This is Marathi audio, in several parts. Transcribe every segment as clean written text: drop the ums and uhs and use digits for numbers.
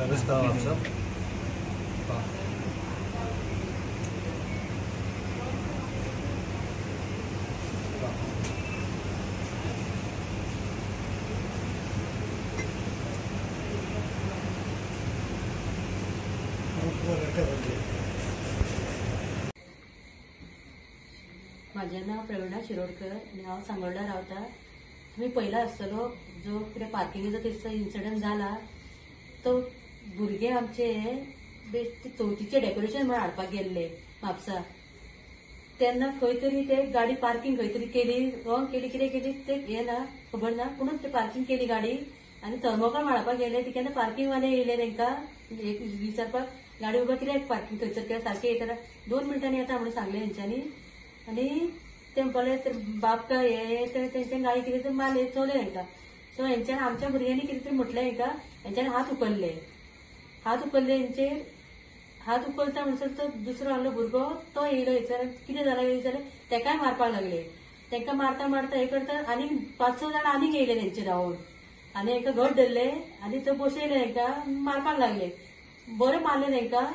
रस्ता वापसा माझे नाव प्रवीणा शिरोडकर आणि हांव सांगोळडा रावता। मी पहिला आसतलो जो कितें पार्किंगेचो तेचो इन्सिडंट जाला तो भुरगे आमचे चवथीचे डेकोरेशन म्हणून हाडपाक गेल्ले म्हापसा। तेन्ना खंय तरी ते गाडी पार्किंग खंय तरी केली, रॉंग केली, कितें केली ते हे ना खबर ना, पूण ते पार्किंग केली गाडी आनी थर्मोकॉल मारपाक गेले। तेन्ना पार्किंग वाले येयले तांकां विचारपाक गाडी उबा कित्याक पार्किंग थंयसर केला, सारकें येता 2 मिनटांनी येता म्हणून सांगलें हेंच्यांनी। आनी ते म्हणपाक बाप का हे तेंच्यानी गाडी कितें तरी मारले चोवले तांकां। सो हेंच्यानी आमच्या भुरग्यांनी कितें तरी म्हटलें हेंकां, हेंच्यांनी हात उखल्ले हेंचेर। हात उखलता म्हणसर तो दुसरो आहलो भुरगो तो येयलो विचार कितें जालें विचारलें, तेकाय मारपाक लागले। तांकां मारता मारता हे करता आनी 5-6 जाण आनीक येयले तेंचे धांवून आनी हेंकां घट धरले आनी थंय बसयले हेंकां मारपाक लागले। बरें मारले तांकां,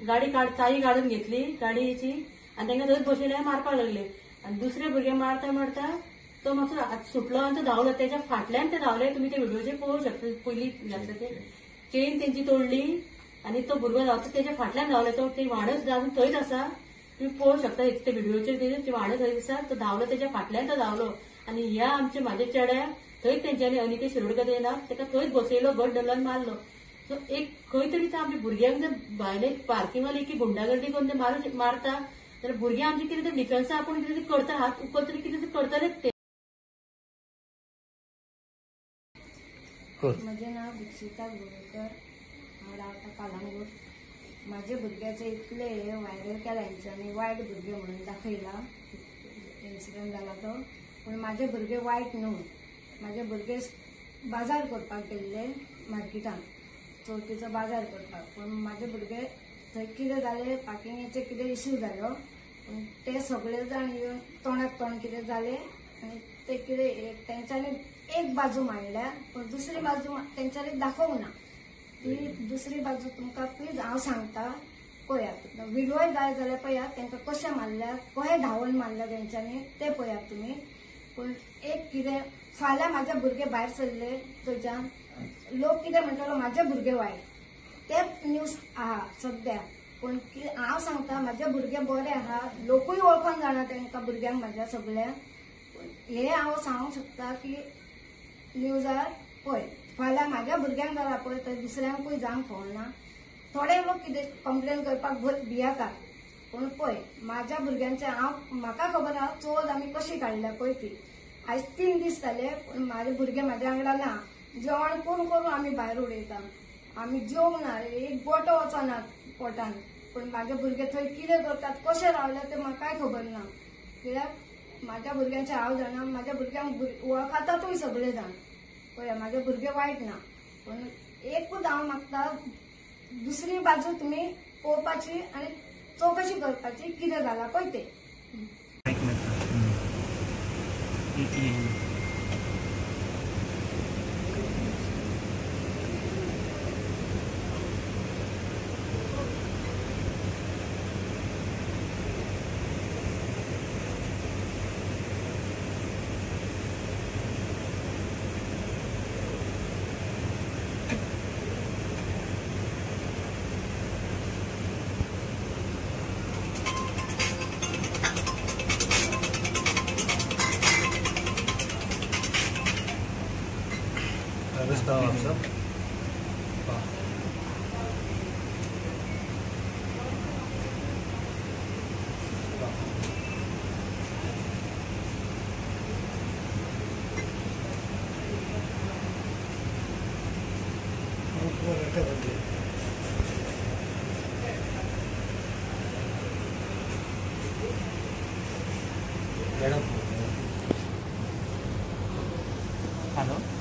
गाडी चावी काडून घेतली गाडयेची आनी तांकां थंयच बसयले मारपाक लागले। आनी दुसरे भुरगे मारता मारता तो मातसो सुटलो आनी तो धांवलो, तेच्या फाटल्यान ते धांवले। तुमी ते व्हिडिओचेर पळोवंक शकता, पयलीं घातला ते चेन तेंची तोडली आनी तो भुरगो धांवता तेच्या फाटल्यान धांवलो। तो ती वाडच जावन थंयच आसा, तुमी पळोवंक शकता ते व्हिडिओचेर ती वाडच थंयच आसा। तो धांवलो तेच्या फाटल्यान तो धांवलो आनी ह्या आमच्या म्हाज्या चेड्याक थंयच तेंच्यांनी अनिकेत शिरोडकर येयला तेका थंयच बसयलो, घट धरलो आनी मारलो। सो एक खंय तरी ते आमच्या भुरग्यांक जर भायले पार्किंगवाले की गुंडागर्दी करून ते मारता जाल्यार भुरगे आमचे कितें तरी डिफेन्सा आपूण कितें तरी करता, हात उखल तरी कितें तरी करतलेच ते। म्हजें नाव दीक्षिता गोवेकर, हांव रावता कालांगूट। म्हाज्या भुरग्याचे इतले व्हायरल केला हेंच्यांनी, वायट भुरगे म्हणून दाखयला इन्सिडंट जाला तो। पूण म्हाजे भुरगे वायट न्हू, म्हाजे भुरगे बाजार करपाक गेल्ले मार्केटान, चवथीचो बाजार करपाक। पूण म्हाजे भुरगे थंय कितें जालें, पार्किंगेचे कितें इश्यू जालो, पूण ते सगळे जाण येवन तोंडाक तोंड कितें जालें आनी ते कितें तेंच्यांनी एक बाजू मांडल्या पूण दुसरी बाजू तेंच्यांनी दाखोवंक ना। ती दुसरी बाजू तुमकां प्लीज हांव सांगता पळयात, व्हिडिओय जाय जाल्यार पळयात तेंकां कशें मारल्या, कशें धांवन मारल्या तेंच्यांनी ते पळयात तुमी। पूण एक कितें फाल्यां म्हाजे भुरगे भायर सरले थंयच्यान लोक कितें म्हणटलो म्हाजे भुरगे वायट, ते न्यूज आहा सद्याक। पूण हांव सांगता म्हाजे भुरगे बरे आहा, लोकूय वळखून जाणा तेंकां भुरग्यांक म्हाज्या सगळ्यांक। हे हांव सांगूंक शकता की न्यूजार पळय फाल्यां म्हाज्या भुरग्यांक जाला पळय थंय दुसऱ्यांकूय जावंक फावना। थोडे लोक कितें कंप्लेन करपाक भियेतात, पूण पळय म्हाज्या भुरग्यांचे म्हाका खबर आहा चवथ आमी कशी काडल्या पळय ती। आयज 3 दीस जाले पूण म्हाजे भुरगे म्हाज्या वांगडा ना, जेवण करून करून आमी भायर उडयता, आमी जेवंक ना, एक बोटो वचना पोटान। पूण म्हाजे भुरगे थंय कितें करतात, कशें रावले ते म्हाकाय खबर ना। कित्याक म्हाज्या भुरग्यांचे हांव जाणा, म्हाज्या भुरग्यांक वळखतातूय सगळे जाण। पळय म्हाजे भुरगे वायट ना, पूण एकूच हांव मागता दुसरी बाजू तुमी पळोवपाची आनी चवकशी करपाची कितें जाला पळय ते। रस्ता वापसा हेलो